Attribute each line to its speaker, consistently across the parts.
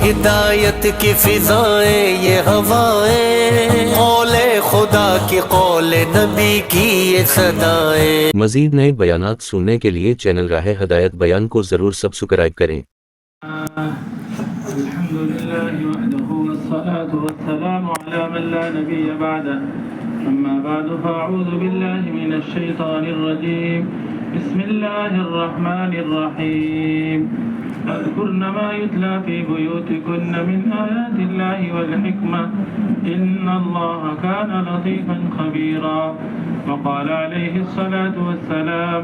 Speaker 1: ہدایت کی فضائیں یہ ہوائیں، قول خدا کی قول نبی کی یہ صدائیں۔
Speaker 2: مزید نئے بیانات سننے کے لیے چینل راہ ہدایت بیان کو ضرور سبسکرائب کریں۔
Speaker 3: الحمد لله وحده والصلاة والسلام على من لا نبي بعده، أما بعد فأعوذ بالله من الشيطان الرجيم، بسم الله الرحمن الرحيم، واذكرن ما يتلى في بيوتكن من آيات الله والحكمة إن الله كان لطيفا خبيرا۔ وقال عليه الصلاة والسلام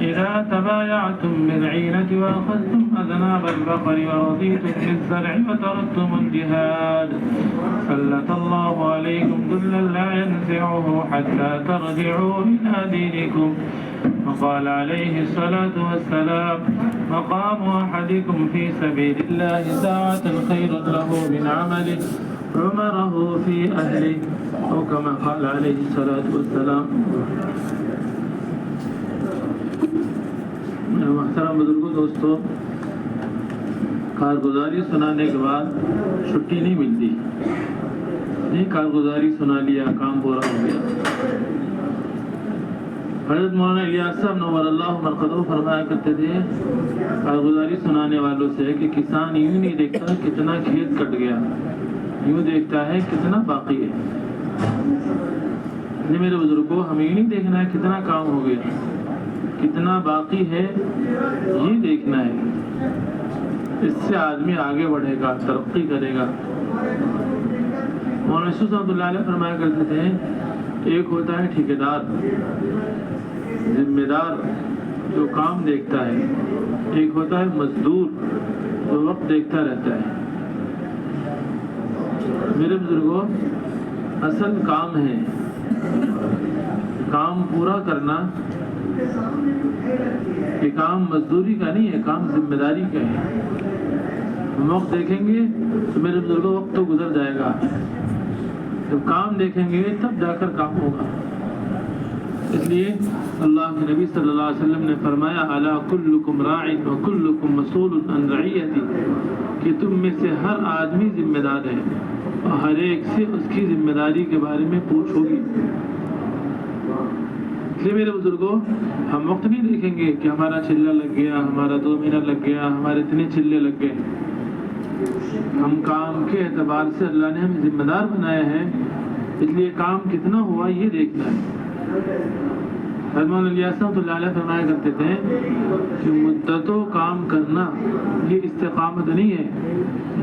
Speaker 3: إذا تبايعتم بالعينة وأخذتم أذناب البقر ورضيتم بالزرع وتركتم الجهاد سلط الله عليكم ذلا لا ينزعه حتى ترجعوا إلى دينكم۔ وقال عليه الصلاة والسلام مقام أحدكم في سبيل الله ساعة خير له من عمله عمره في أهله، أو كما قال عليه الصلاة والسلام۔ محترم بزرگوں، دوستو، کارگزاری سنانے کے بعد چھٹی نہیں ملتی، نہیں کارگزاری سنا لیا کام پورا ہو گیا۔ حضرت مولانا الیاس صاحب نور اللہ مرقدہ فرمایا کرتے تھے کارگزاری سنانے والوں سے کہ کسان یوں نہیں دیکھتا کتنا کھیت کٹ گیا، یوں دیکھتا ہے کتنا باقی ہے۔ میرے بزرگوں، ہمیں یوں نہیں دیکھنا ہے کتنا کام ہو گیا، کتنا باقی ہے یہ دیکھنا ہے۔ اس سے آدمی آگے بڑھے گا، ترقی کرے گا۔ مولانا یوسف رحمۃ اللہ علیہ فرمایا کرتے تھے ایک ہوتا ہے ٹھیکیدار، ذمہ دار جو کام دیکھتا ہے، ایک ہوتا ہے مزدور جو وقت دیکھتا رہتا ہے۔ میرے بزرگوں، اصل کام ہے کام پورا کرنا، یہ کام مزدوری کا نہیں ہے، کام ذمہ داری کا ہے۔ ہم وقت دیکھیں گے تو میرے بزرگوں وقت تو گزر جائے گا، جب کام دیکھیں گے تب جا کر کام ہوگا۔ اس لیے اللہ کے نبی صلی اللہ علیہ وسلم نے فرمایا الا کلکم راع وکلکم مسئول عن رعیتہ، کہ تم میں سے ہر آدمی ذمہ دار ہے اور ہر ایک سے اس کی ذمہ داری کے بارے میں پوچھ ہوگی۔ اس لیے میرے بزرگوں، ہم وقت نہیں دیکھیں گے کہ ہمارا چلہ لگ گیا، ہمارا 2 مہینہ لگ گیا، ہمارے اتنے چلے لگ گئے۔ ہم کام کے اعتبار سے اللہ نے ہمیں ذمہ دار بنایا ہے، اس لیے کام کتنا ہوا یہ دیکھنا ہے۔ حضرت مولانا الیاس رحمۃ اللہ علیہ فرمایا کرتے تھے کہ مدتوں کام کرنا یہ استقامت نہیں ہے،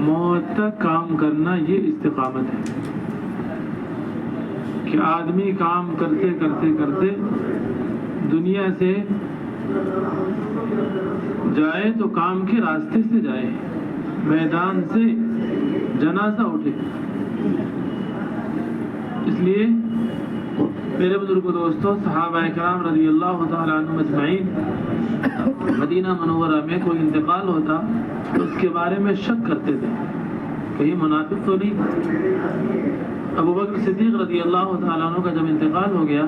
Speaker 3: موت تک کام کرنا یہ استقامت ہے۔ کہ آدمی کام کرتے کرتے کرتے دنیا سے جائے تو کام کے راستے سے جائے، میدان سے جنازہ اٹھے۔ اس لیے میرے بزرگوں، دوستوں، صحابہ کرام رضی اللہ تعالیٰ عنہم اجمعین مدینہ منورہ میں کوئی انتقال ہوتا تو اس کے بارے میں شک کرتے تھے، کہیں منافق تو نہیں۔ ابو بکر صدیق رضی اللہ تعالیٰ عنہ کا جب انتقال ہو گیا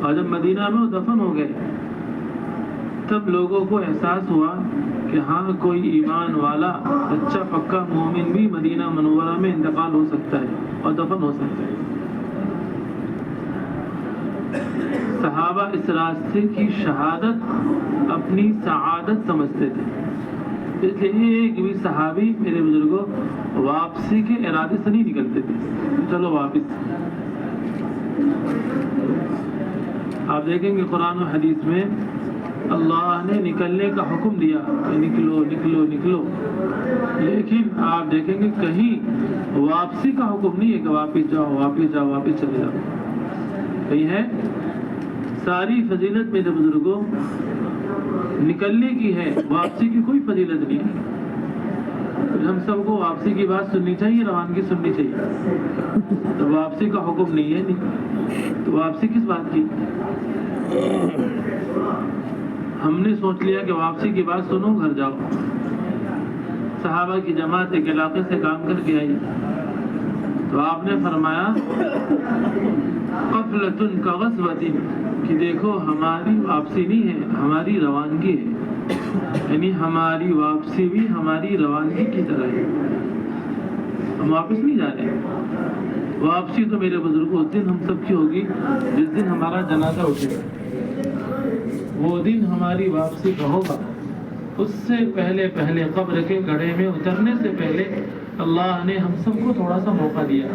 Speaker 3: اور جب مدینہ میں وہ دفن ہو گئے، تب لوگوں کو احساس ہوا کہ ہاں کوئی ایمان والا اچھا پکا مومن بھی مدینہ منورہ میں انتقال ہو سکتا ہے اور دفن ہو سکتا ہے۔ صحابہ اس راستے کی شہادت اپنی سعادت سمجھتے تھے، اس لیے ایک بھی صحابی میرے بزرگوں واپسی کے ارادے سے نہیں نکلتے تھے، چلو واپس۔ آپ دیکھیں گے قرآن و حدیث میں اللہ نے نکلنے کا حکم دیا کہ نکلو نکلو نکلو، لیکن آپ دیکھیں گے کہیں واپسی کا حکم نہیں ہے کہ واپس جاؤ واپس جاؤ واپس چلے جاؤ، کہیں ہے؟ ساری فضیلت میرے بزرگوں نکلنے کی ہے، واپسی کی کوئی فضیلت نہیں ہے۔ ہم سب کو واپسی کی بات سننی چاہیے، روانگی سننی چاہیے، تو واپسی کا حکم نہیں ہے، نہیں تو واپسی کس بات کی؟ ہم نے سوچ لیا کہ واپسی کی بات سنو گھر جاؤ۔ صحابہ کی جماعت ایک علاقے سے کام کر کے آئی تو آپ نے فرمایا قفلۃ کغزوۃ، کہ دیکھو ہماری واپسی نہیں ہے، ہماری روانگی ہے۔ یعنی ہماری واپسی بھی ہماری روانگی کی طرح ہے، ہم واپس نہیں جا رہے، واپسی تو میرے بزرگوں اس دن ہم سب کی ہوگی جس دن ہمارا جنازہ اٹھے گا، وہ دن ہماری واپسی کا ہوگا۔ اس سے پہلے قبر کے گڑھے میں اترنے سے پہلے اللہ نے ہم سب کو تھوڑا سا موقع دیا۔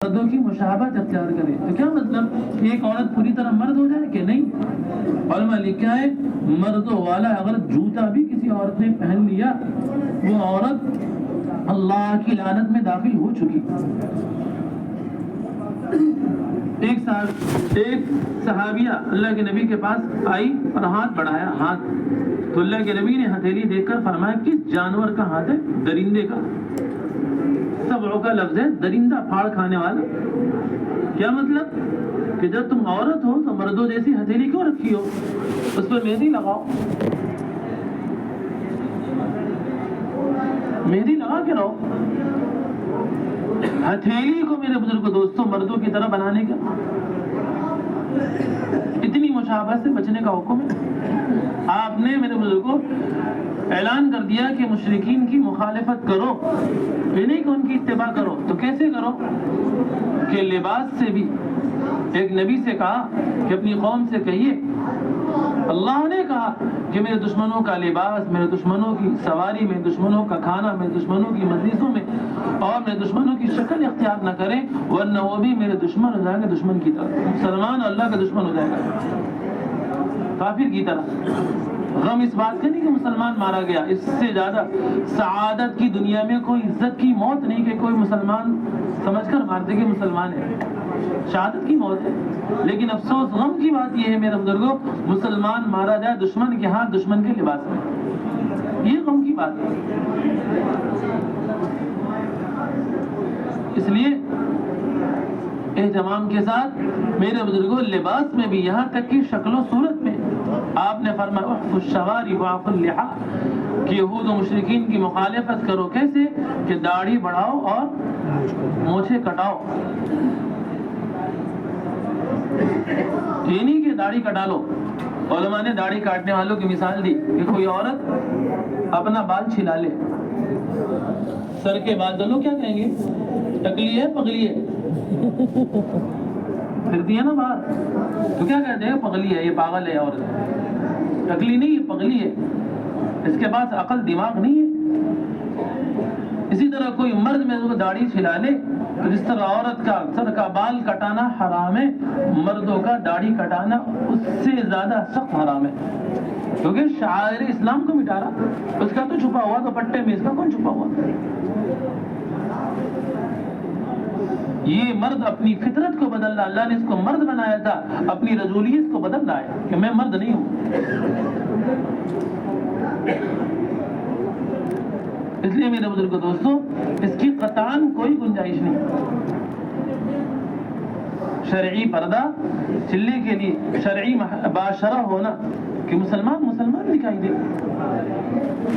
Speaker 3: مردوں کی مشابہت اختیار کرے، تو کیا مطلب ایک عورت پوری طرح مرد ہو جائے کہ نہیں؟ علماء لکھا ہے مردوں والا اگر جوتا بھی کسی عورت نے پہن لیا وہ عورت اللہ کی لعنت میں داخل ہو چکی۔ ایک صحابیہ اللہ کے نبی کے پاس آئی اور ہاتھ بڑھایا، ہاتھ تو اللہ کے نبی نے ہتھیلی دیکھ کر فرمایا کس جانور کا ہاتھ ہے؟ درندے کا۔ سبع کا لفظ ہے، درندہ پھاڑ کھانے والا۔ کیا مطلب کہ جب تم عورت ہو تو مردوں جیسی ہتھیلی کیوں رکھی ہو؟ اس پر مہندی لگاؤ، مہندی لگا کے رہو۔ ہتھیلی کو میرے بزرگ دوستوں مردوں کی طرح بنانے کا اتنی مشابہت سے بچنے کا حکم ہے۔ آپ نے میرے بزرگوں اعلان کر دیا کہ مشرکین کی مخالفت کرو، یہ نہیں کہ ان کی اتباع کرو۔ تو کیسے کرو؟ کہ لباس سے بھی۔ ایک نبی سے کہا کہ اپنی قوم سے کہیے اللہ نے کہا کہ میرے دشمنوں کا لباس، میرے دشمنوں کی سواری، میرے دشمنوں کا کھانا، میرے دشمنوں کی مجلسوں میں اور میرے دشمنوں کی شکل اختیار نہ کریں ورنہ وہ بھی میرے دشمن ہو جائیں گے، دشمن کی طرح۔ مسلمان اللہ کا دشمن ہو جائے گا کافر کی طرح۔ غم اس بات کا نہیں کہ مسلمان مارا گیا، اس سے زیادہ سعادت کی دنیا میں کوئی عزت کی موت نہیں کہ کوئی مسلمان سمجھ کر مار دے کہ مسلمان ہے، شہادت کی موت ہے۔ لیکن افسوس غم کی بات یہ ہے میرے بزرگوں مسلمان مارا جائے دشمن کے ہاتھ، دشمن کے لباس میں، یہ غم کی بات ہے۔ اس لیے اہتمام کے ساتھ میرے بزرگوں لباس میں بھی، یہاں تک کہ شکل و صورت میں آپ نے فرمایا احفظ الشوارب واعف اللحى کہ یہود و مشرکین کی مخالفت کرو۔ کیسے؟ کہ داڑھی بڑھاؤ اور مونچھیں کٹاؤ۔ یہ نہیں کہ داڑھی کٹا لو۔ علماء نے داڑھی کاٹنے والوں کی مثال دی کہ کوئی عورت اپنا بال چھلا لے، سر کے بال دلو کیا کہیں گے؟ ٹکلی ہے، پگلی ہے، پھرتی ہے نا باہر تو کیا کہتے ہیں؟ پگلی ہے، یہ پاگل ہے۔ عورت ٹکلی نہیں، یہ پگلی ہے، اس کے پاس عقل دماغ نہیں ہے۔ اسی طرح کوئی مرد میں داڑھی چھلا لے تو جس طرح عورت کا سر کا بال کٹانا حرام ہے، مردوں کا داڑھی کٹانا اس سے زیادہ سخت حرام ہے، کیونکہ شعائر اسلام کو مٹا رہا۔ اس کا تو چھپا ہوا دوپٹے میں، اس کا کون چھپا ہوا؟ یہ مرد اپنی فطرت کو بدل رہا، اللہ نے اس کو مرد بنایا تھا، اپنی رجولیت کو بدل رہا ہے کہ میں مرد نہیں ہوں۔ اس لیے میرے بزرگ دوستوں اس کی قطعاً کوئی گنجائش نہیں۔ شرعی پردہ چلنے کے لیے شرعی باشرہ ہونا کہ مسلمان دکھائی دے۔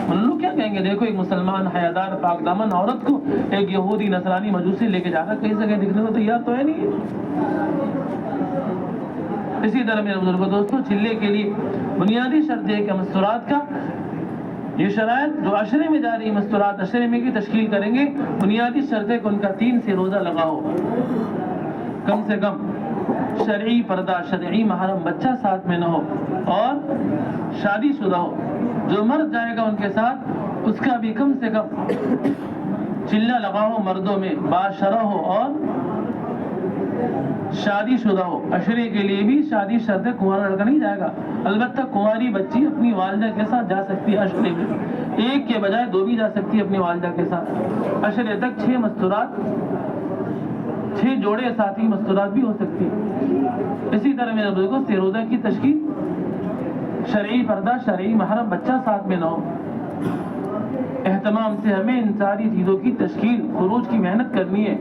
Speaker 3: ان لوگ کیا کہیں گے؟ دیکھو ایک مسلمان حیادار پاک دامن عورت کو ایک یہودی نصرانی مجوسی لے کے جا رہا، کہیں جگہ دکھنے کو تیار تو ہے نہیں۔ اسی طرح میرے بزرگوں دوستوں چلے کے لیے بنیادی شرط ہے کہ مستورات کا یہ شرائط جو عشرے میں جا رہی مستورات عشرے میں کی تشکیل کریں گے، بنیادی شرط ہے کہ ان کا 3 سے روزہ لگا ہو، کم سے کم شرعی پردہ، شرعی محرم بچہ ساتھ میں نہ ہو اور شادی شدہ ہو۔ جو مرد جائے گا ان کے ساتھ اس کا بھی کم سے کم چلہ لگا ہو، مردوں میں باشرہ ہو اور شادی شدہ ہو۔ عشرے کے لیے بھی شادی شرط ہے، کنوارا لڑکا نہیں جائے گا۔ البتہ کنواری بچی اپنی والدہ کے ساتھ جا سکتی ہے عشرے میں، ایک کے بجائے 2 بھی جا سکتی ہے اپنی والدہ کے ساتھ۔ عشرے تک 6 مستورات، 6 جوڑے ساتھی مستورات بھی ہو سکتی ہے۔ اسی طرح میرے بزرگوں سے روزہ کی تشکیل شرعی پردہ، شرعی محرم بچہ ساتھ میں نہ ہو۔ اہتمام سے ہمیں ان ساری چیزوں کی تشکیل خروج کی محنت کرنی ہے.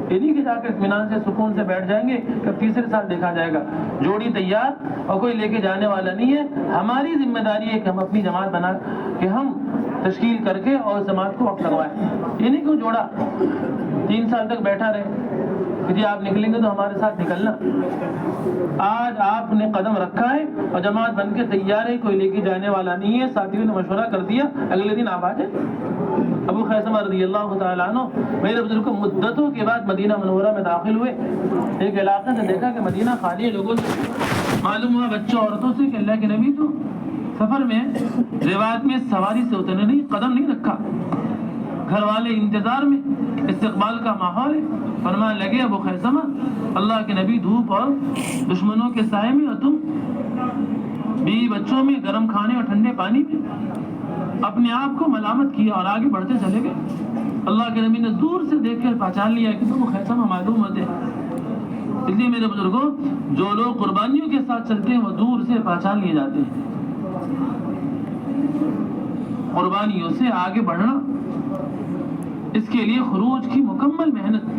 Speaker 3: یہ نہیں کہ جا کے اطمینان سے سکون سے بیٹھ جائیں گے کہ تیسرے سال دیکھا جائے گا. جوڑی تیار اور کوئی لے کے جانے والا نہیں ہے. ہماری ذمہ داری ہے کہ ہم اپنی جماعت بنا کہ ہم تشکیل کر کے اور جماعت کو وقت لگوائیں. یہ نہیں کہ جوڑا 3 سال تک بیٹھا رہے کہ جی آپ نکلیں گے تو ہمارے ساتھ نکلنا. آج آپ نے قدم رکھا ہے اور جماعت بن کے تیار ہے, کوئی لے کے جانے والا نہیں ہے. ساتھیوں نے مشورہ کر دیا, اگلے دن آپ آ جائیں. ابو خیثمہ رضی اللہ تعالیٰ عنہ میرے بزرگ کو مدتوں کے بعد مدینہ منورہ میں داخل ہوئے. ایک علاقے سے دیکھا کہ مدینہ خالی ہے لوگوں سے. معلوم ہوا بچوں عورتوں سے کہ اللہ کے نبی تو سفر میں روایت میں سواری سے اترنے نہیں, قدم نہیں رکھا. گھر والے انتظار میں, استقبال کا ماحول ہے. فرمان لگے ابو خیثمہ اللہ کے نبی دھوپ اور دشمنوں کے سائے میں اور تم بیوی بچوں میں, گرم کھانے اور ٹھنڈے پانی میں. اپنے آپ کو ملامت کیا اور آگے بڑھتے چلے گئے. اللہ کے نبی نے دور سے دیکھ کر پہچان لیا کہ ابو خیثمہ معلوم ہوتے ہیں. اس لیے میرے بزرگوں, جو لوگ قربانیوں کے ساتھ چلتے ہیں وہ دور سے پہچان لیے جاتے ہیں. قربانیوں سے آگے بڑھنا, اس کے لیے خروج کی مکمل محنت.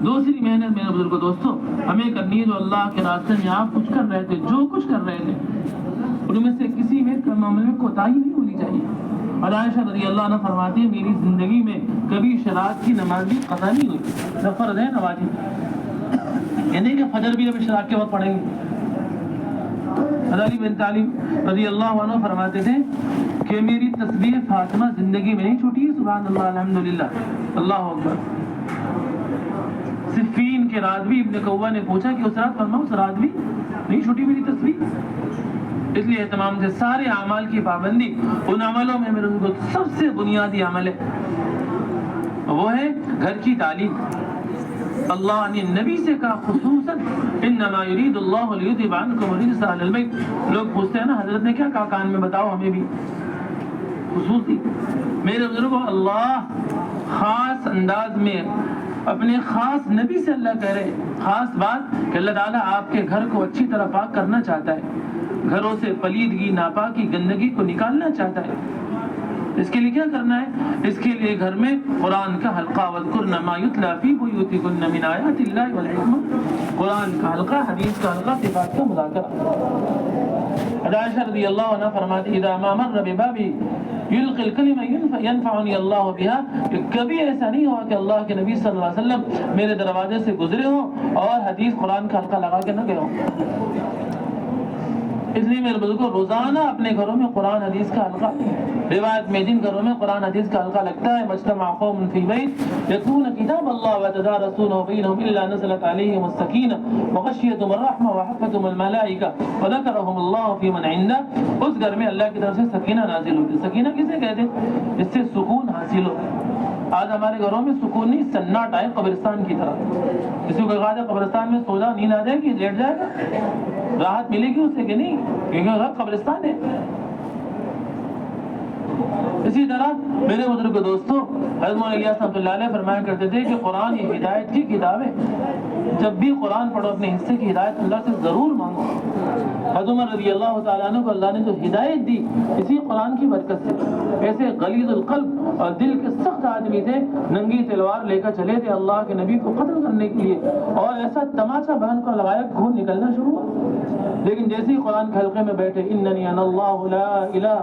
Speaker 3: دوسری محنت میرے بزرگوں دوستوں ہمیں کرنی ہے, جو اللہ کے راستے میں آپ کچھ کر رہے تھے, جو کچھ کر رہے تھے ان میں سے کسی میں معاملے میں کوتاہی نہیں ہونی چاہیے. اور عائشہ رضی اللہ عنہ فرماتی ہے میری زندگی میں کبھی شراب کی نماز بھی قضا نہیں ہوئی. نہ فرض ہے نہ واجب, یعنی کہ فجر بھی ابھی شراب کے وقت پڑھیں گے. علی بن طالب رضی اللہ عنہ فرماتے تھے کہ میری تسبیح فاطمہ زندگی میں نہیں چھوٹی ہے. سبحان اللہ, الحمدللہ, اللہ اکبر. صفین کے رات بھی ابن قوہ نے پوچھا کہ اس رات فرماؤ, اس رات بھی نہیں چھوٹی میری تسبیح. اس لیے اہتمام سے سارے اعمال کی پابندی. ان عملوں میں میرے کو سب سے بنیادی عمل ہے وہ ہے گھر کی تعلیم. اللہ نے نبی سے کہا خصوصاً انما یرید اللہ لیذھب عنکم الرجس اہل البیت. لوگ پوچھتے ہیں نا حضرت نے کیا کہا کان میں, بتاؤ ہمیں بھی. خصوصی میرے بزرگوں اللہ خاص انداز میں اپنے خاص نبی سے اللہ کہہ رہے خاص بات کہ اللہ تعالیٰ آپ کے گھر کو اچھی طرح پاک کرنا چاہتا ہے. گھروں سے پلیدگی, ناپاکی, گندگی کو نکالنا چاہتا ہے. اس کے لیے کیا کرنا ہے؟ اس کے لیے گھر میں قرآن کا حلقہ, وَاذْكُرْنَ مَا يُتْلَىٰ فِي بُيُوتِكُنَّ مِنْ آيَاتِ اللَّهِ وَالْحِكْمَةِ. قرآن کا حلقہ, حدیث کا حلقہ, صفات کا مذاکرہ. عائشہ رضی اللہ عنہ فرماتی اذا ما مر ببابی یلقی الکلمہ ینفعنی اللہ بہا, کہ کبھی ایسا نہیں ہوا کہ اللہ کے نبی صلی اللہ علیہ وسلم میرے دروازے سے گزرے ہوں اور حدیث قرآن کا حلقہ لگا کے نہ گئے ہوں. اس لیے میرے بزرگوں روزانہ اپنے گھروں میں قرآن حدیث کا حلقہ. روایت میں جن گھروں میں قرآن حدیث کا حلقہ لگتا ہے مجتمع قوم فی بیت یتلون کتاب اللہ ویتدارسونہ بینہم الا نزلت علیہم السکینہ وغشیتہم الرحمہ وحفتہم الملائکہ وذکرہم اللہ فی من عنده. اس گھر میں اللہ کی طرف سے سکینہ نازل ہوتی. سکینہ کسے کہتے ہیں؟ جس سے سکون حاصل ہو. آج ہمارے گھروں میں سکون نہیں, سناٹا ہے قبرستان کی طرح. کسی کو کہا جائے قبرستان میں سو جا, نیند آ جائے گی, لیٹ جائے گا, راحت ملے گی اسے کہ نہیں, کیونکہ گھر قبرستان ہے. اسی طرح میرے بزرگ دوستوں حضرت مولانا الیاس رحمۃ اللہ علیہ فرمایا کرتے تھے کہ قرآن یہ ہدایت کی کتاب ہے. جب بھی قرآن پڑھو اپنے حصے کی ہدایت اللہ سے ضرور مانگو. حضرت عمر رضی اللہ تعالیٰ عنہ کو اللہ نے جو ہدایت دی اسی قرآن کی برکت سے. ایسے غلیظ القلب اور دل کے سخت آدمی تھے, ننگی تلوار لے کر چلے تھے اللہ کے نبی کو قتل کرنے کے لیے, اور ایسا تماچا بہن کو لگایا خون نکلنا شروع ہوا. لیکن جیسے ہی قرآن کے حلقے میں بیٹھے اننی انا اللہ لا الہ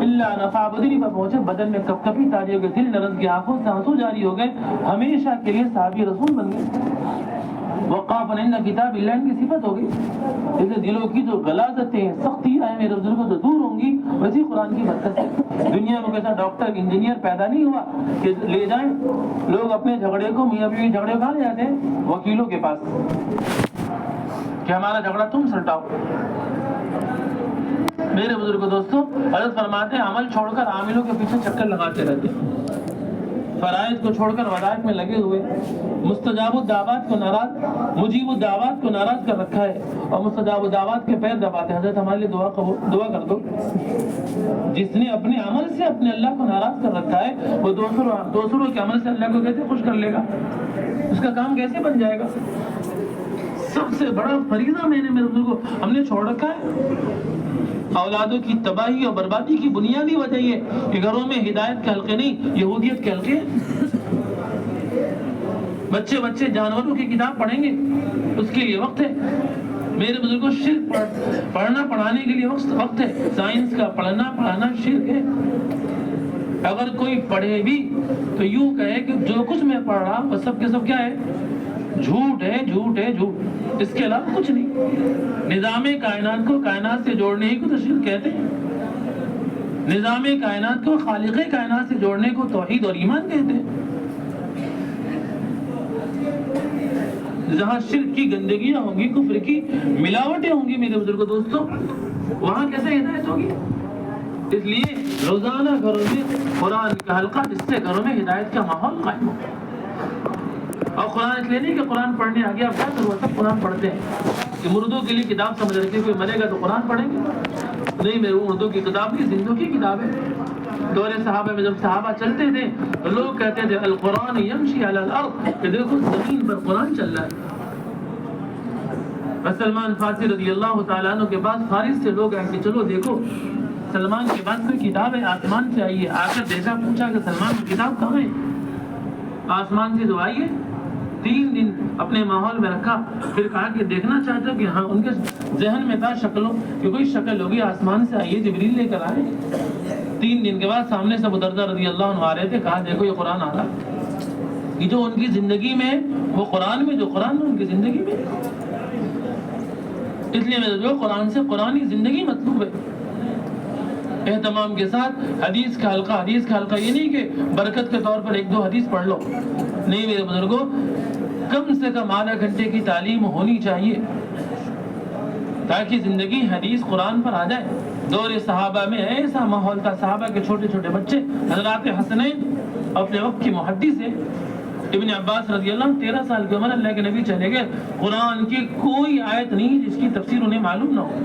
Speaker 3: الا انا فاعبدنی پر پہنچے, بدن میں کپ کپی تاری ہو گئے, دل لرز گیا, آنکھوں سے آنسو جاری ہو گئے, ہمیشہ کے لیے صحابی رسول بن گئے. وقاف عند کتاب اللہ ان کی صفت ہوگی. جیسے دلوں کی جو غلاظتیں سختیاں ہیں میرے بزرگوں سے دور ہوں گی, ویسی قرآن کی برکت سے. دنیا میں کیسا ڈاکٹر انجینئر پیدا نہیں ہوا کہ لے جائیں لوگ اپنے جھگڑے کو, میاں بیوی جھگڑے کہاں لے جاتے ہیں؟ وکیلوں کے پاس, کہ ہمارا جھگڑا تم سلٹاؤ. میرے بزرگوں دوستوں حضرت فرماتے ہیں عمل چھوڑ کر عاملوں کے پیچھے چکر لگاتے رہتے ہیں. فرائض کو چھوڑ کر وظائف میں لگے ہوئے, مستجاب الدعوات کو ناراض, مجیب الدعوات کو ناراض کر رکھا ہے, اور مستجاب الدعوات کے پیر دباتے ہیں. حضرت ہمارے لیے دعا کر دو. جس نے اپنے عمل سے اپنے اللہ کو ناراض کر رکھا ہے وہ دوسروں کے عمل سے اللہ کو کیسے خوش کر لے گا؟ اس کا کام کیسے بن جائے گا؟ سب سے بڑا فریضہ میں نے میرے بزرگوں ہم نے چھوڑ رکھا ہے اولادوں کی تباہی اور بربادی کی بنیادی وجہ یہ کہ گھروں میں ہدایت کے حلقے نہیں، یہودیت کے حلقے ہیں۔ بچے جانوروں کی کتاب پڑھیں گے، اس کے لیے وقت ہے۔ میرے بزرگوں، شرک پڑھنا پڑھانے کے لیے وقت ہے۔ سائنس کا پڑھانا شرک ہے۔ اگر کوئی پڑھے بھی تو یوں کہے کہ جو کچھ میں پڑھ رہا وہ سب کے سب کیا ہے؟ جھوٹ ہے، جھوٹ ہے، جھوٹ، اس کے علاوہ کچھ نہیں۔ نظام کائنات کو کائنات سے جوڑنے ہی کو تو شرک کہتے ہیں۔ نظام کائنات کو خالق کائنات سے جوڑنے کو توحید اور ایمان کہتے ہیں۔ جہاں شرک کی گندگیاں ہوں گی، کفر کی ملاوٹیں ہوں گی میرے بزرگوں دوستوں، وہاں کیسے ہدایت ہوگی؟ اس لیے روزانہ گھروں میں قرآن کا حلقہ، جس سے گھروں میں ہدایت کا ماحول قائم ہو۔ اور قرآن اس لیے نہیں کہ قرآن پڑھنے آگے آپ کیا کرو، سب قرآن پڑھتے ہیں کہ مردوں کے لیے کتاب سمجھ رکھے، کوئی مرے گا تو قرآن پڑھیں گے؟ نہیں، میرے اردو کی کتاب کی زندوں کی کتاب ہے۔ دور صحابہ میں جب صحابہ چلتے تھے تو لوگ کہتے تھے القرآن یمشی علی الارض، کہ دیکھو زمین پر قرآن چل رہا ہے۔ سلمان فارسی رضی اللہ تعالیٰ عنہ کے پاس فارس سے لوگ آئے کہ چلو دیکھو سلمان کے پاس کوئی کتاب ہے، آسمان سے آئی ہے۔ آ کر دیکھا، پوچھا کہ سلمان کی کتاب کہاں ہے؟ آسمان سے جو آئی ہے۔ 3 دن اپنے ماحول میں رکھا، پھر کہا کہ دیکھنا چاہتا کہ ہاں، ان کے ذہن میں تھا شکلوں کہ کوئی شکل ہوگی، آسمان سے آئی ہے، جبریل لے کر آئے۔ 3 دن کے بعد سامنے سے ابو دردہ رضی اللہ عنہ آ رہے تھے، کہا دیکھو یہ قرآن آ رہا کہ جو ان کی زندگی میں وہ قرآن میں، جو قرآن میں ان کی زندگی میں۔ اس لیے میں جو قرآن سے قرآنی زندگی مطلوب ہے۔ اہتمام کے ساتھ حدیث کا حلقہ یہ نہیں کہ برکت کے طور پر 1-2 حدیث پڑھ لو، نہیں میرے بزرگوں، کم سے کم آدھا گھنٹے کی تعلیم ہونی چاہیے تاکہ زندگی حدیث قرآن پر آ جائے۔ دور صحابہ میں ایسا ماحول تھا، صحابہ کے چھوٹے چھوٹے بچے، حضرات حسنین اپنے وقت کی محدث ہیں۔ ابن عباس رضی اللہ عنہ 13 سال کی عمر اللہ کے نبی چلے گئے، قرآن کی کوئی آیت نہیں جس کی تفسیر انہیں معلوم نہ ہو۔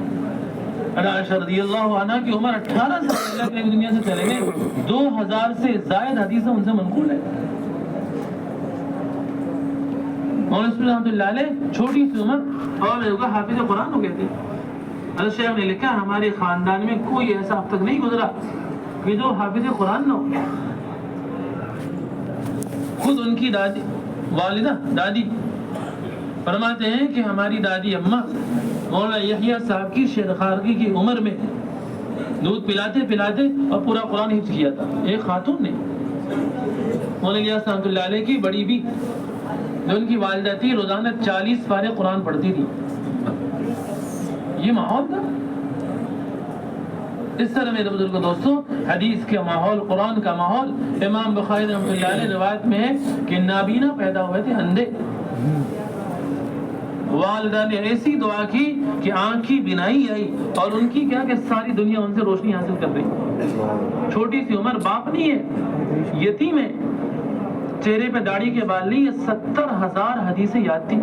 Speaker 3: عائشہ رضی اللہ عنہ کی عمر 18 سال، اللہ کے نبی دنیا سے چلے گئے، 2000 سے زائد حدیثیں ان سے منقول ہے۔ مولانا رحمۃ اللہ علیہ چھوٹی سی عمر اور حافظ قرآن ہو گئے تھے۔ حضرت شیخ نے لکھا ہمارے خاندان میں کوئی ایسا اب تک نہیں گزرا کہ جو حافظ قرآن نہ ہو۔ خود ان کی دادی فرماتے ہیں کہ ہماری دادی اماں مولانا یحییٰ صاحب کی شیرخارگی کی عمر میں دودھ پلاتے پلاتے اور پورا قرآن حفظ کیا تھا۔ ایک خاتون نے، مولانا الیاس رحمۃ اللہ علیہ کی بڑی بھی، جو ان کی والدہ تھی، روزانہ 40 پارے قرآن پڑھتی تھی۔ یہ ماحول تھا۔ اس طرح میرے بزرگوں دوستوں، حدیث کا ماحول، قرآن کا ماحول۔ امام بخاری رحمۃ اللہ علیہ روایت میں ہے کہ نابینا پیدا ہوئے تھے، اندھے۔ والدہ نے ایسی دعا کی کہ آنکھ کی بینائی آئی اور ان کی کیا کہ ساری دنیا ان سے روشنی حاصل کر رہی۔ چھوٹی سی عمر، باپ نہیں ہے، یتیم ہے، چہرے پہ داڑھی کے بال نہیں، 70,000 حدیثیں یاد تھی۔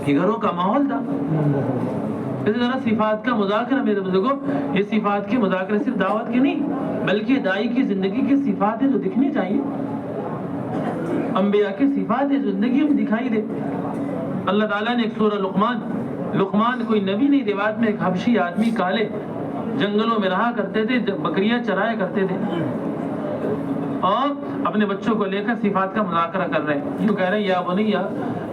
Speaker 3: یہ گھروں کا ماحول تھا۔ اسی طرح صفات کا مذاکرہ میرے بزرگوں، یہ صفات کے مذاکرے صرف دعوت کے نہیں بلکہ دائی کی زندگی کی صفات ہیں جو دکھنی چاہیے۔ انبیاء کی صفات ہے جو زندگی میں دکھائی دے۔ اللہ تعالیٰ نے ایک سورہ لقمان کوئی نبی نہیں، روایت میں ایک حبشی آدمی کالے جنگلوں میں رہا کرتے تھے، بکریاں چرایا کرتے تھے اور اپنے بچوں کو لے کر صفات کا مذاکرہ کر رہے ہیں۔ یوں کہہ رہے ہیں یا بنیا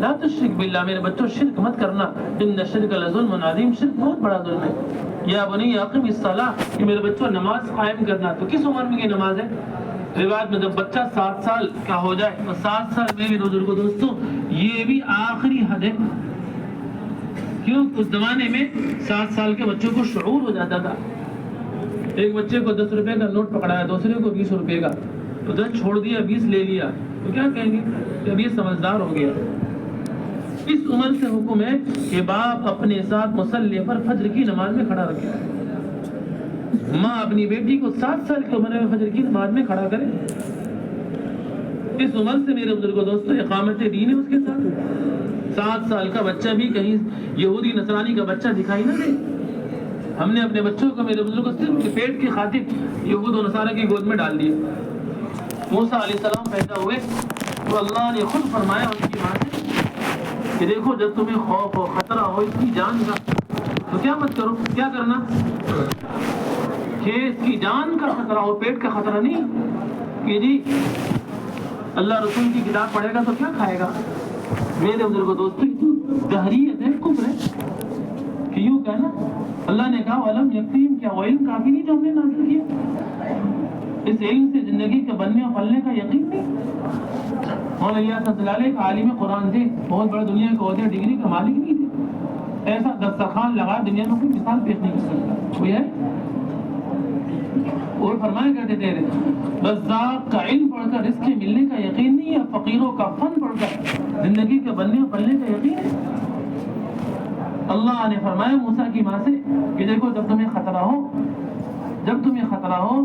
Speaker 3: لا تشرک باللہ، میرے بچوں شرک مت کرنا، ان الشرک لظلم عظیم، شرک بہت بڑا ظلم ہے۔ یا بنیا اقم الصلاۃ، کہ میرے بچوں نماز قائم کرنا۔ تو کس عمر میں یہ نماز ہے؟ روایت میں جب بچہ 7 سال کا ہو جائے، تو 7 سال میں بھی بزرگوں دوستوں یہ بھی آخری حد ہے۔ کیوں؟ اس زمانے میں 7 سال کے بچوں کو شعور ہو جاتا تھا۔ ایک بچے کو 10 روپے کا نوٹ پکڑایا، دوسرے کو 20 روپے کا، تو 10 چھوڑ دیا، 20 لے لیا، تو کیا کہیں گے کہ اب یہ سمجھدار ہو گیا۔ اس عمر سے حکم ہے کہ باپ اپنے ساتھ مصلی پر فجر کی نماز میں کھڑا رکھے۔ ماں اپنی بیٹی کو 7 سال کی عمر میں فجر کی نماز میں کھڑا کرے۔ اس عمر سے میرے بزرگوں دوستوں اقامت دین ہے اس کے ساتھ۔ 7 سال کا بچہ بھی کہیں یہودی نصرانی کا بچہ دکھائی نہ دے۔ ہم نے اپنے بچوں کو میرے بزرگوں صرف پیٹ کی خاطر یہود و نصارہ کی گود میں ڈال دیا۔ موسیٰ علیہ السلام پیدا ہوئے تو اللہ نے خود فرمایا ان کی ماں سے کہ دیکھو جب تمہیں خوف ہو، خطرہ ہو اس کی جان کا، تو کیا مت کرو. کیا کرنا کہ اس کی جان کا خطرہ ہو, پیٹ کا خطرہ نہیں کہ جی اللہ رسول کی کتاب پڑھے گا تو کیا کھائے گا. میرے بزرگوں دوستو دہریت ہے, کفر ہے کہ یوں کہنا اللہ نے کہا علم یقین, کیا وہ علم کافی نہیں جو ہم نے نازل کیا؟ اس علم سے زندگی کے بننے اور پلنے کا یقین نہیں. مولانا الیاس رحمۃ اللہ علیہ عالم قرآن تھے, بہت بڑے دنیا کے عہدے ڈگری کا مالک نہیں تھے, ایسا دسترخوان لگا دنیا میں کوئی مثال پیش نہیں کر سکتا کوئی ہے. اور فرمایا کرتے تھے رزاق کا علم پڑھ کر رزق کے ملنے کا یقین نہیں ہے, فقیروں کا فن پڑھ کر زندگی کے بننے اور پلنے کا یقین ہے. اللہ نے فرمایا موسیٰ کی ماں سے کہ دیکھو جب تمہیں خطرہ ہو,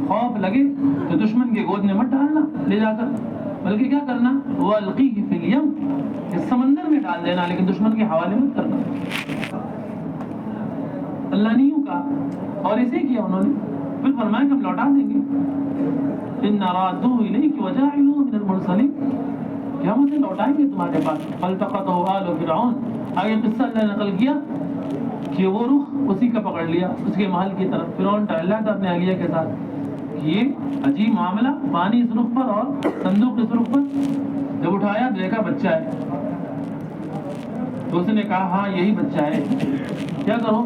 Speaker 3: خوف لگے تو دشمن کے گود میں مت ڈالنا لے جا کر, بلکہ کیا کرنا وَأَلْقِيهِ فِي الْيَمِّ, اس سمندر میں ڈال دینا, لیکن دشمن کے حوالے مت کرنا. اللہ نے یوں کہا اور اسے کیا انہوں نے. پھر فرمایا کہ ہم لوٹا دیں گے. إِنَّ رَادُّهُ إِلَيْكِ وَجَاعِلُوهُ مِنَ الْمُرْسَلِينَ, کہ ہم اسے لوٹائیں گے تمہارے پاس. فَالْتَقَطَهُ آلُ فِرْعَوْنَ, آگے قصہ اللہ نقل کیا کہ وہ رخ اسی کا پکڑ لیا اس کے محل کی طرف. فرعون ٹہلا تھا اپنے اہلیہ کے ساتھ. یہ عجیب معاملہ, پانی اس رخ پر اور صندوق اس رخ پر. جب اٹھایا دیکھا بچہ ہے, تو اس نے کہا ہاں یہی بچہ ہے, کیا کرو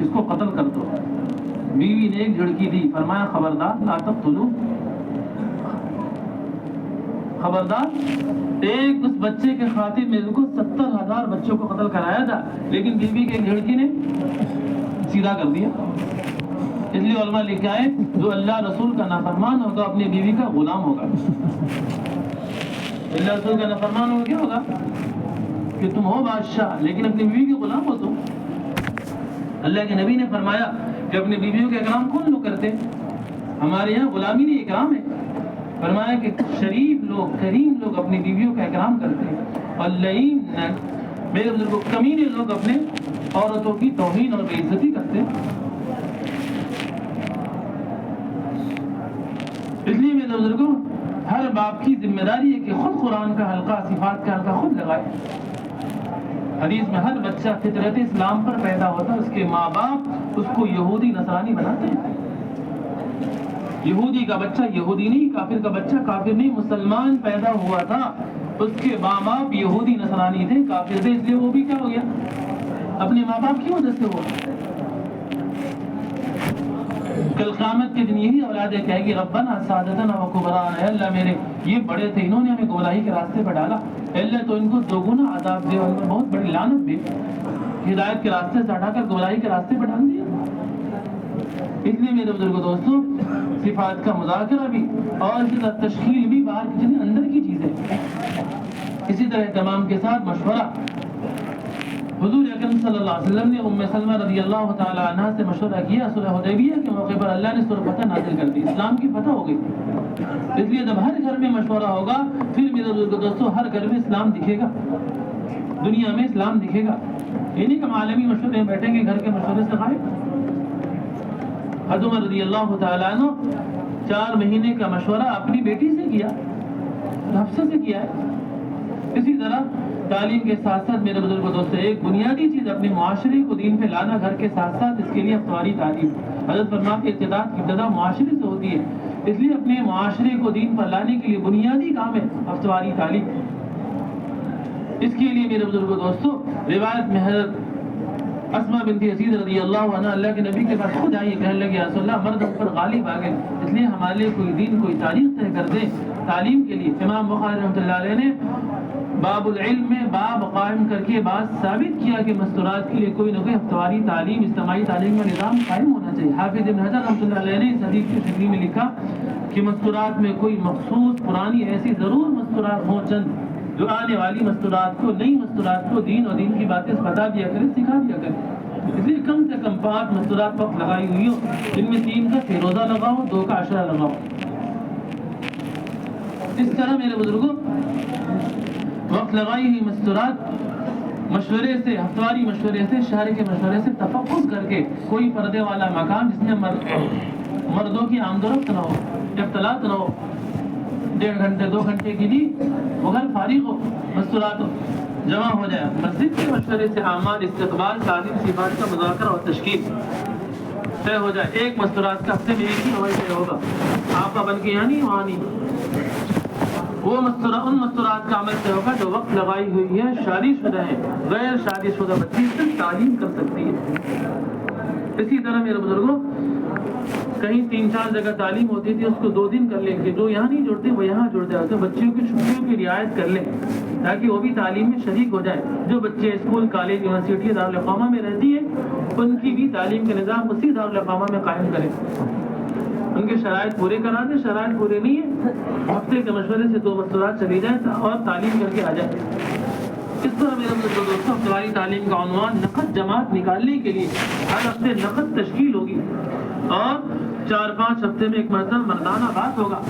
Speaker 3: اس کو قتل کر دو. بیوی نے ایک جھڑکی دی, فرمایا خبردار لا تقتلوا, خبردار. ایک اس بچے کے خاطر میرے کو 70,000 بچوں کو قتل کرایا تھا, لیکن بیوی کے ایک جھڑکی نے سیدھا کر دیا. اس لیے علماء لکھا ہے جو اللہ رسول کا نافرمان ہوگا اپنی بیوی کا غلام ہوگا. اللہ رسول کا نافرمان ہوگا کیا ہوگا کہ تم ہو بادشاہ لیکن اپنی بیوی کے غلام ہو تم. اللہ کے نبی نے فرمایا کہ اپنی بیویوں کے اکرام کون لوگ کرتے؟ ہمارے یہاں غلامی نہیں اکرام ہے. فرمایا کہ شریف لوگ کریم لوگ اپنی بیویوں کا اکرام کرتے ہیں, اور لعین میرے بزرگوں کمینے لوگ اپنے عورتوں کی توہین اور بے عزتی کرتے ہیں. اس لیے میرے بزرگوں ہر باپ کی ذمہ داری ہے کہ خود قرآن کا حلقہ, صفات کا حلقہ خود لگائے. حدیث میں ہر بچہ فطرت اسلام پر پیدا ہوتا ہے, اس کے ماں باپ اس کو یہودی نصرانی بناتے ہیں. یہودی کا بچہ یہودی نہیں, کافر کا بچہ کافر نہیں, مسلمان پیدا ہوا تھا, اس کے ماں باپ یہودی نصرانی تھے, کافر تھے, اس لیے وہ بھی کیا ہو گیا اپنے ماں باپ کی وجہ سے ہوا. کل قیامت کے دن یہی اولادیں کہے گی ربنا سادتنا و کبرانا, اے اللہ میرے یہ بڑے تھے, انہوں نے ہمیں گمراہی کے راستے پر ڈالا, اے اللہ تو ان کو دوگنا عذاب دے اور ان کو بہت بڑی لعنت دے, ہدایت کے راستے سے ہٹا کر گمراہی کے راستے پر ڈال دیا. اس لیے میرے بزرگوں دوستوں صفات کا مذاکرہ بھی اور اسی طرح تشکیل بھی باہر کی چیزیں اندر کی چیزیں. اسی طرح اہتمام کے ساتھ مشورہ. حضور اکرم صلی اللہ علیہ وسلم نے ام سلمہ رضی اللہ تعالی عنہ سے مشورہ کیا صلح حدیبیہ کے موقع پر. اللہ نے سورہ فتح نازل کر دی, اسلام کی فتح ہو گئی. اس لیے جب ہر گھر میں مشورہ ہوگا پھر میرے بزرگوں دوستوں ہر گھر میں اسلام دکھے گا, دنیا میں اسلام دکھے گا. یہ نہیں کہ ہم عالمی مشورے میں بیٹھیں گے گھر کے مشورے سے غائب. حضرت رضی اللہ تعالیٰ عنہ 4 مہینے کا مشورہ اپنی بیٹی سے کیا, حفصہ سے کیا ہے. اسی طرح تعلیم کے ساتھ ساتھ میرے بزرگوں دوستوں ایک بنیادی چیز اپنے معاشرے کو دین پہ لانا, گھر کے ساتھ ساتھ اس کے لیے افطاری تعلیم. حضرت فرماتے ہیں ابتداء کی ابتدا معاشرے سے ہوتی ہے, اس لیے اپنے معاشرے کو دین پر لانے کے لیے بنیادی کام ہے افطاری تعلیم. اس کے لیے میرے بزرگوں دوستوں روایت میں حضرت اسماء بنت یزید رضی اللہ عنہ اللہ کے نبی کے پاس خود آئی, کہنے لگے یا رسول اللہ مرد ہم پر غالب آ گئے, اس لیے ہمارے لیے کوئی دین کوئی تاریخ طے کر دیں تعلیم کے لیے. امام بخاری رحمۃ اللہ علیہ نے باب العلم میں باب قائم کر کے بات ثابت کیا کہ مستورات کے لیے کوئی نہ کوئی ہفتواری تعلیم, اجتماعی تعلیم کا نظام قائم ہونا چاہیے. حافظ ابن حجر رحمۃ اللہ علیہ نے اس حدیث کی تشریح میں لکھا کہ مستورات میں کوئی مخصوص پرانی ایسی ضرور مستورات ہوں چند جو آنے والی مستورات کو, نئی مستورات کو دین اور دین کی باتیں بتا دیا کرے, سکھا دیا کرے. اس لیے کم سے کم 5 مستورات وقت لگائی ہوئی ہو, جن میں 3 کا فیروزہ لگاؤ, 2 کا عشرہ لگاؤ. اس طرح میرے بزرگوں وقت لگائی ہوئی مستورات مشورے سے, ہفتواری مشورے سے, شہر کے مشورے سے تفقد کر کے کوئی پردے والا مکان جس میں مردوں کی آمد و رفت نہ ہو, اختلاط نہ ہو, 1.5 گھنٹے 2 گھنٹے کے لیے وہ گھر فارغ ہو, مستورات ہو. جمع ہو جائے، مسجد کے مشورے سے اعمال، استقبال، تعلیم، صفات کا مذاکرہ اور تشکیل طے ہو جائے۔ ایک مستورات کا ہفتے میں ایک ہی ہوائی طے ہوگا، آپ کا بن کے یہاں نہیں وہاں نہیں۔ وہ ان مستورات کا عمل سے ہوگا جو وقت لگائی ہوئی ہے، شادی شدہ ہے، غیر شادی شدہ بچی سے تعلیم کر سکتی ہے۔ اسی طرح میرے بزرگوں کہیں 3-4 جگہ تعلیم ہوتی تھی، اس کو 2 دن کر لیں گے، جو یہاں نہیں جڑتے وہ یہاں جڑ جاتے، بچیوں کی چھٹیوں کی رعایت کر لیں تاکہ وہ بھی تعلیم میں شریک ہو جائے۔ جو بچے اسکول، کالج، یونیورسٹی، دارالاقامہ میں رہتی ہیں ان کی بھی تعلیم کا نظام اسی دارالاقامہ میں قائم کریں، ان کے شرائط پورے کرا دیں۔ شرائط پورے نہیں ہے، ہفتے کے مشورے سے 2 مستورات چلی جائیں اور تعلیم کر کے آ جائیں۔ اس طرح میرے دوستوں ہفتواری تعلیم کا عنوان نقد جماعت نکالنے کے لیے ہر ہفتے نقد تشکیل ہوگی اور 4-5 ہفتے میں ایک مرتبہ مردانہ بات ہوگا۔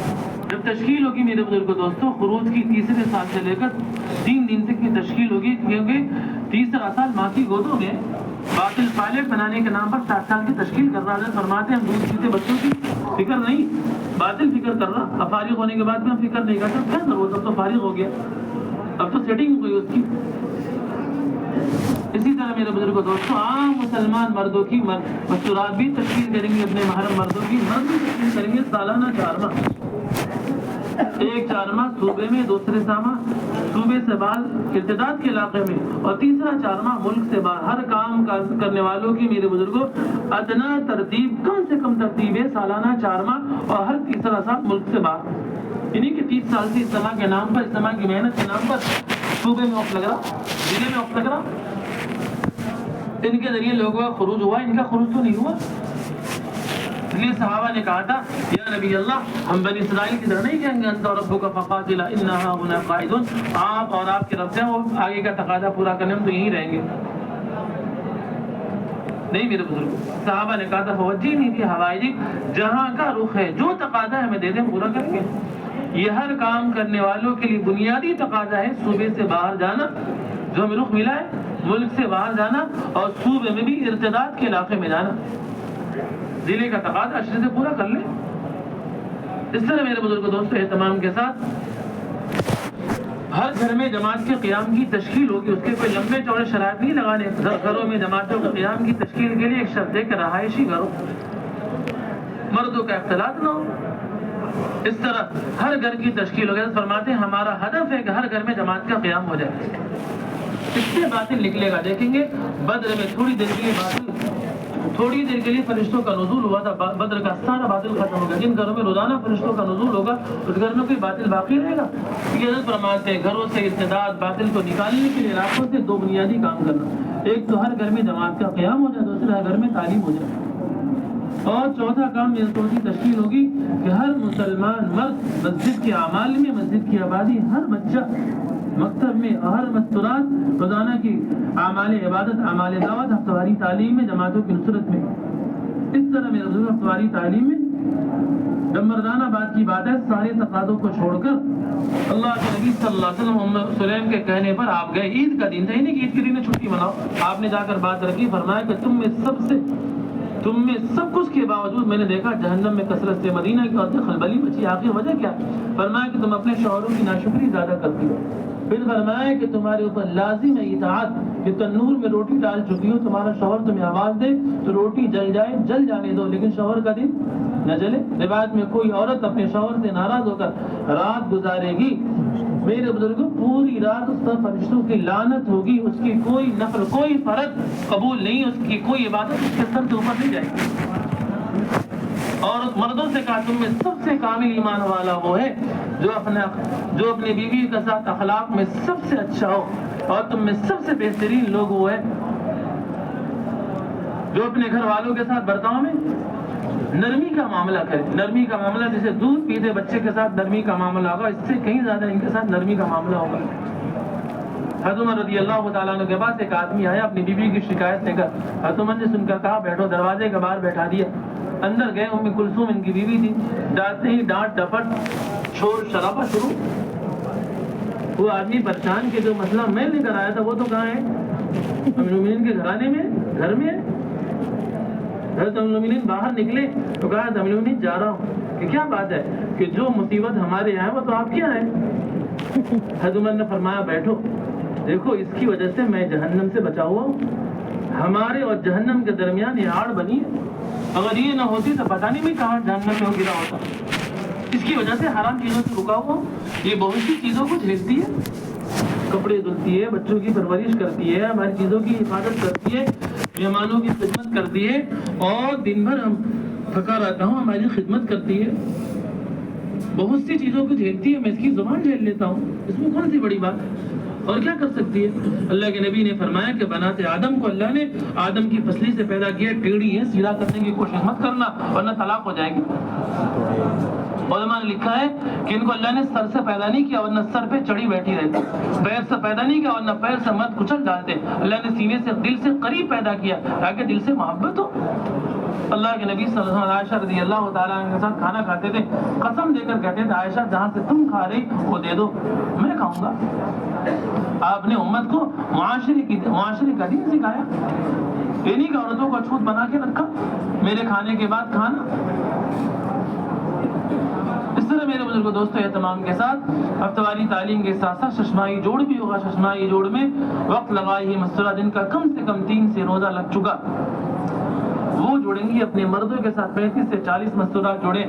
Speaker 3: جب تشکیل ہوگی میرے بزرگ دوستوں، خروج کی تیسرے سال سے لے کر 3 دن تک کی تشکیل ہوگی، کیونکہ تیسرا سال ماں کی گودوں میں باطل پائلٹ بنانے کے نام پر 60 سال کی تشکیل کر رہا ہے۔ فرماتے ہیں ہم دودھ پیتے بچوں کی فکر نہیں، باطل فکر کر رہا، اب فارغ ہونے کے بعد بھی ہم فکر نہیں کرتے، کیا ضرورت، اب تو فارغ ہو گیا، اب تو سیٹنگ ہوئی اس کی۔ اسی طرح میرے بزرگ دوستوں عام مسلمان مردوں کی مستورات بھی تشکیل کریں گے، اپنے محرم مردوں کی مرد بھی تشکیل کریں گے، سالانہ 4 ماہ، ایک 4 ماہ صوبے میں، دوسرے ماہ صوبے سے باہر ارتداد کے علاقے میں، اور تیسرا 4 ماہ ملک سے باہر۔ ہر کام کرنے والوں کی میرے بزرگوں ادنا ترتیب، کم سے کم ترتیب ہے سالانہ 4 ماہ، اور ہر تیسرا سال ملک سے باہر، یعنی کہ 30 سال سے اجتماع کے نام پر، اجتماع کی محنت کے نام پر صوبے میں وقت لگ رہا، ضلع میں وقت لگ رہا، ان کے ذریعے لوگوں کا خروج ہوا، ان کا خروج تو نہیں ہوا۔ اس لیے صحابہ نے کہا تھا یا نبی اللہ ہم بنی اسرائیل کی طرح نہیں کہیں گے انت ربک فقاتلا انا ہاہنا قاعدون، آپ اور آپ کے رب سے وہ آگے کا تقاضا پورا کرنے میں تو یہیں رہیں گے، نہیں میرے بزرگوں۔ صحابہ نے کہا تھا فوجینی فی حوائجک، جہاں کا رخ ہے جو تقاضا ہے ہمیں دے دیں، پورا کریں گے۔ یہ ہر کام کرنے والوں کے لیے بنیادی تقاضا ہے صوبے سے باہر جانا، جو ہمیں رخ ملا ہے ملک سے باہر جانا، اور صوبے میں بھی ارتداد کے علاقے میں جانا، ضلع کا تقاضا اچھے سے پورا کر لیں۔ اس طرح میرے بزرگ دوستوں اہتمام کے ساتھ ہر گھر میں جماعت کے قیام کی تشکیل ہوگی، اس کے کوئی لمبے چوڑے شرائط نہیں لگانے، گھروں میں جماعتوں کے قیام کی تشکیل کے لیے ایک شرط ہے کہ رہائشی گھروں، مردوں کا اختلاط نہ ہو، اس طرح ہر گھر کی تشکیل ہوگی۔ فرماتے ہیں ہمارا ہدف ہے کہ ہر گھر میں جماعت کا قیام ہو جائے، اس سے باطل نکلے گا۔ دیکھیں گے بدر میں تھوڑی دیر کے لیے فرشتوں کا نزول ہوا تھا، بدر کا سارا باطل ختم ہو گیا۔ جن گھروں میں روزانہ فرشتوں کا نزول ہوگا اس گھر میں کوئی باطل باقی رہے گا۔ یہ حضرت فرماتے ہیں گھروں سے ارتداد باطل کو نکالنے کے لیے علاقوں سے 2 بنیادی کام کرنا، ایک تو ہر گھر میں جماعت کا قیام ہو جائے، دوسرا ہر گھر میں تعلیم ہو جائے، اور چوتھا کام یہ سوچی تشکیل ہوگی کہ ہر مسلمان مرد مسجد کے اعمال میں، مسجد کی آبادی، ہر بچہ مکتب میں، ہر مستورات روزانہ کی اعمال عبادت، اعمال دعوت، ہفتواری تعلیم میں، جماعتوں کی نصرت میں۔ اس طرح میرے بزرگ ہفتواری تعلیم میں جب مردانہ بات کی بات ہے، سارے تقاضوں کو چھوڑ کر اللہ کے نبی صلی اللہ علیہ وسلم سلیم کے کہنے پر آپ گئے، عید کا دن تھا، نہیں کہ عید کے دن چھٹی مناؤ، آپ نے جا کر بات رکھی، فرمایا کہ تم میں سب کچھ کے باوجود میں نے دیکھا جہنم میں کثرت سے مدینہ کی عورتیں خلبلی مچی، آخر وجہ کیا؟ فرمایا کہ تم اپنے شوہروں کی ناشکری زیادہ کرتی ہو، پھر فرمایا کہ تمہارے اوپر لازم ہے اطاعت، کہ تنور میں روٹی ڈال چکی ہو، تمہارا شوہر تمہیں آواز دے تو روٹی جل جائے، جل جانے دو، لیکن شوہر کا دن نہ جلے۔ روایت میں کوئی عورت اپنے شوہر سے ناراض ہو کر رات گزارے گی، میرے بزرگوں پوری رات اس پر فرشتوں کی لعنت ہوگی، اس کی کوئی نفل، کوئی فرض قبول نہیں، اس کی کوئی عبادت اس کے سر سے اوپر نہیں جائے گی۔ اور مردوں سے کہا تم میں سب سے کامل ایمان والا وہ ہے جو اپنے بیوی کے ساتھ اخلاق میں سب سے اچھا ہو، اور تم میں سب سے بہترین لوگ وہ ہے جو اپنے گھر والوں کے ساتھ برتاؤ میں نرمی کا معاملہ کرے۔ نرمی کا معاملہ جیسے دودھ پیتے بچے کے ساتھ نرمی کا معاملہ ہوگا، اس سے کہیں زیادہ ان کے ساتھ نرمی کا معاملہ ہوگا۔ حضرت عمر رضی اللہ تعالیٰ عنہ کے پاس ایک آدمی آیا اپنی بیوی کی شکایت لے کر، حضرت عمر نے سن کر کہا بیٹھو، دروازے کے باہر بیٹھا دیا، اندر گئے، ام کلثوم ان کی بیوی تھی، جاتے ہی ڈانٹ ڈپٹ شور شرابہ شروع۔ وہ آدمی پریشان کہ جو مسئلہ میں لے کر آیا تھا وہ تو کہاں ہے؟ المومنین کے گھرانے میں، گھر میں۔ حضرت المومنین باہر نکلے تو کہا حضرت المومنین جا رہا ہوں، کہ کیا بات ہے؟ کہ جو مصیبت ہمارے یہاں ہے وہ تو آپ کے یہاں ہے۔ حضرت عمر نے فرمایا بیٹھو، دیکھو اس کی وجہ سے میں جہنم سے بچا ہوا ہوں. ہمارے اور جہنم کے درمیان یہ آڑ بنی ہے. اگر یہ نہ ہوتی تو پتہ نہیں میں کہاں جہنم میں گرا ہوتا. اس کی وجہ سے حرام چیزوں سے رکا ہوا ہوں. یہ بہت سی چیزوں کو جھیلتی ہے, کپڑے دھلتی ہے, بچوں کی پرورش کرتی ہے, ہماری چیزوں کی حفاظت کرتی ہے, مہمانوں کی خدمت کرتی ہے, اور دن بھر ہم تھکا رہتا ہوں ہماری خدمت کرتی ہے. بہت سی چیزوں کو جھیلتی ہے. میں اس کی زبان جھیل لیتا ہوں, اس میں کون سی بڑی بات ہے؟ اور کیا کر سکتی ہے؟ اللہ کے نبی نے فرمایا کہ بنات آدم کو اللہ نے آدم کی پسلی سے پیدا کیا, ٹیڑھی ہے, سیدھا کرنے کی کوشش مت کرنا ورنہ طلاق ہو جائے گی. علماء نے لکھا ہے کہ ان کو اللہ نے سر سے پیدا نہیں کیا ورنہ سر پہ چڑھی بیٹھی رہتی, پیر سے پیدا نہیں کیا ورنہ پیر سے مت کچل ڈالتے. اللہ نے سینے سے, دل سے قریب پیدا کیا تاکہ دل سے محبت ہو. اللہ کے نبی صلی اللہ علیہ وسلم عائشہ رضی اللہ تعالیٰ عنہ کے ساتھ کھانا کھاتے تھے, قسم دے کر کہتے تھے عائشہ جہاں سے تم کھا رہی وہ دے دو, میں کھاؤں گا. آپ نے امت کو معاشرے کا دین سکھایا. یہ نہیں کہ عورتوں کو اچھوت بنا کے رکھا, میرے کھانے کے بعد کھانا. اس طرح میرے بزرگ دوستوں اہتمام کے ساتھ ہفتہ واری تعلیم کے ساتھ ساتھ ششمائی جوڑ بھی ہوگا. ششمائی جوڑ میں وقت لگائی ہی مستورہ دن کا کم سے کم 3 سے روزہ لگ چکا. وہ جوڑیں گی اپنے مردوں کے ساتھ 35 سے 40 مستورات جوڑیں.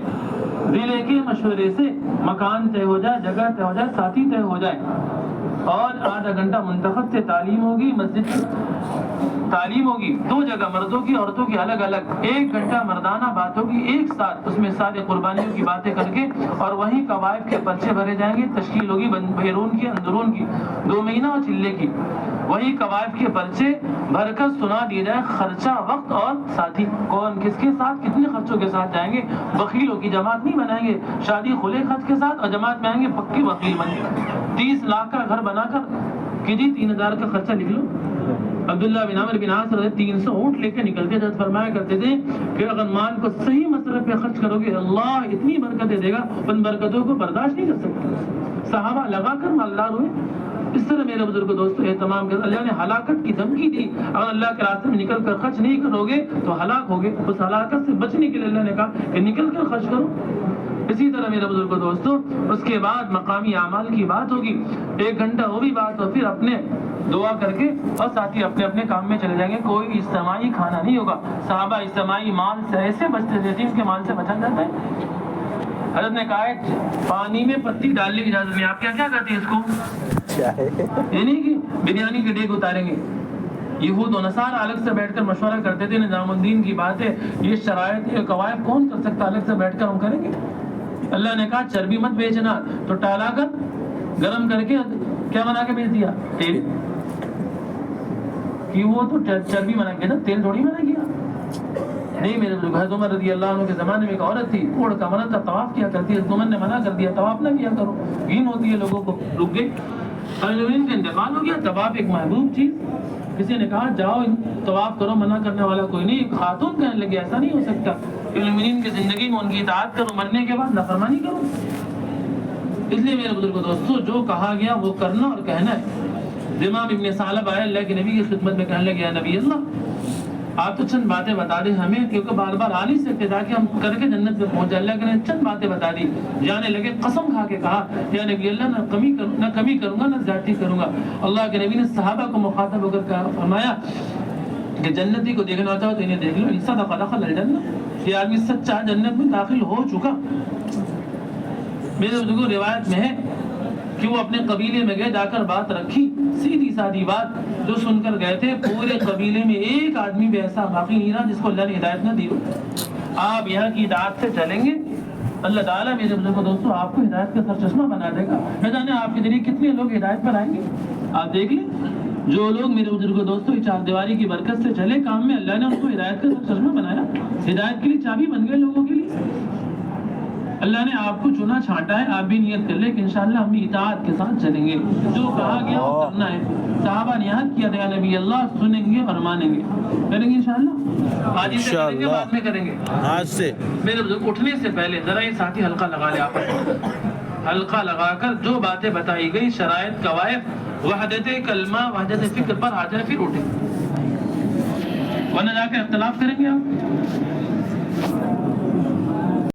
Speaker 3: دلے کے مشورے سے مکان طے ہو جائے, جگہ طے ہو جائے, ساتھی طے ہو جائے, اور آدھا گھنٹہ منتخب سے تعلیم ہوگی. مسجد تعلیم ہوگی 2 جگہ مردوں کی عورتوں کی الگ الگ. 1 گھنٹہ مردانہ بات ہوگی ایک ساتھ, اس میں سارے قربانیوں کی باتیں کر کے, اور وہیں قوائف کے پرچے بھرے جائیں گے. تشکیل ہوگی بیرون کی اندرون کی, 2 مہینہ اور چلے کی. وہی قوائف کے پرچے بھر کر سنا دیے جائے خرچہ, وقت اور ساتھی. کون کس کے ساتھ کتنے خرچوں کے ساتھ جائیں گے. بخیلوں کی جماعت نہیں بنائیں گے, شادی کھلے خرچ کے ساتھ, اور جماعت میں آئیں گے پکی بخیل بن گے. 30 لاکھ کا گھر بنا کر کہ جی 3000 کا خرچہ لکھ لو. عبداللہ بن عمر بن عاص رضی 300 اونٹ لے کے نکلتے تھے. فرمایا کرتے تھے کہ اگر مال کو صحیح مصرف پہ خرچ کرو گے اللہ اتنی برکتیں دے گا, ان برکتوں کو برداشت نہیں کر سکتے. صحابہ لگا کر مالدار ہوئے. اس طرح میرے بزرگ دوستوں اہتمام کر, اللہ نے ہلاکت کی دھمکی دی. اگر اللہ کے راستے میں نکل کر خرچ نہیں کرو گے تو ہلاک ہوگے. اس ہلاکت سے بچنے کے لیے اللہ نے کہا کہ نکل کر خرچ کرو. اسی طرح میرے بزرگ دوستوں اس کے بعد مقامی اعمال کی بات ہوگی. 1 گھنٹہ وہ بھی بات ہو, پھر اپنے دعا کر کے اور ساتھی اپنے اپنے کام میں چلے جائیں گے. کوئی اجتماعی کھانا نہیں ہوگا. صحابہ اجتماعی مال سے ایسے بچتے تھے جن کے مال سے بچا جاتا ہے. حضرت نے کہا ہے پانی میں پتی ڈالنے کی اجازت نہیں. آپ کیا کہتے ہیں اس کو؟ یہ نہیں کہ بریانی کے ڈیگ اتاریں گے. یہود و نصارہ الگ سے بیٹھ کر مشورہ کرتے تھے, نظام الدین کی بات ہے, یہ شرائط یہ قواعد کون کر سکتا, الگ سے بیٹھ کر ہم کریں گے. اللہ نے کہا چربی مت بیچنا, تو ٹالا کر گرم کر کے کیا بنا کے بیچ دیا, تیل. کہ وہ تو چربی بنا کے نا, تیل تھوڑی بنا کیا. نہیں میرے بزرگ, حضرت عمر رضی اللہ عنہ کے زمانے میں ایک عورت تھی, کوڑ کا منت تھا, طواف کیا کرتی ہے. عمر نے منع کر دیا طواف نہ کیا کرو, گھین ہوتی ہے لوگوں کو. رک گئے, ان کا انتقال ہو گیا. طواف ایک محبوب چیز. کسی نے کہا جاؤ طواف کرو, منع کرنے والا کوئی نہیں. ایک خاتون کہنے لگے ایسا نہیں ہو سکتا, المؤمنین کی زندگی میں ان کی اطاعت کرو, مرنے کے بعد نافرمانی کرو. اس لیے میرے بزرگ دوستوں جو کہا گیا وہ کرنا اور کہنا ہے. امام ابن ثعلب آئے اللہ کے نبی کی خدمت میں کہنے لگے یا نبی اللہ آپ تو چند باتیں بتا دیں ہمیں, کیونکہ بار بار آ نہیں سکتے تاکہ ہم کر کے جنت میں پہنچ جائے. اللہ نے چند باتیں بتا دی. جانے لگے قسم کھا کے کہا یا نبی اللہ نہ کمی کروں گا نہ زیادتی کروں گا. اللہ کے نبی نے صحابہ کو مخاطب ہو کر فرمایا کہ جنتی کو دیکھنا چاہو تو انہیں دیکھ لو, ان صدق دخل الجنہ, یہ آدمی سچا جنت میں داخل ہو چکا. میرے بزرگوں روایت میں ہے کہ وہ اپنے قبیلے میں گئے, جا کر بات رکھی, سیدھی سادی بات جو سن کر گئے تھے. پورے قبیلے میں ایک آدمی بھی ایسا باقی نہیں رہا جس کو اللہ نے ہدایت نہ دی ہو. آپ یہاں کی اطاعت سے چلیں گے, اللہ تعالیٰ میرے بزرگوں دوستوں آپ کو ہدایت کا سرچشمہ بنا دے گا. نہ جانے آپ کے ذریعے کتنے لوگ ہدایت پر آئیں گے. آپ دیکھ لیں جو لوگ میرے بزرگوں دوستوں چار دیواری کی برکت سے چلے کام میں, اللہ نے ان کو ہدایت کا سرچشمہ بنایا, ہدایت کے لیے چابی بن گئے لوگوں کے لیے. اللہ نے آپ کو چنا چھانٹا ہے, آپ بھی نیت کر لیں کہ انشاءاللہ ہم بھی اطاعت کے ساتھ چلیں گے. جو کہا گیا وہ کرنا ہے. صحابہ نے یاد کیا تھا نبی اللہ سنیں گے اور مانیں گے. کریں گے انشاءاللہ, آج سے کریں گے, بعد میں کریں گے. آج سے میرے بزرگ اٹھنے سے پہلے ذرا یہ ساتھی حلقہ لگا لے. آپ حلقہ لگا کر جو باتیں بتائی گئی, شرائط قواعد وحدت کلمہ وحدت فکر پر آ جائے, پھر اٹھیں, ورنہ جا کے اختلاف کریں گے آپ.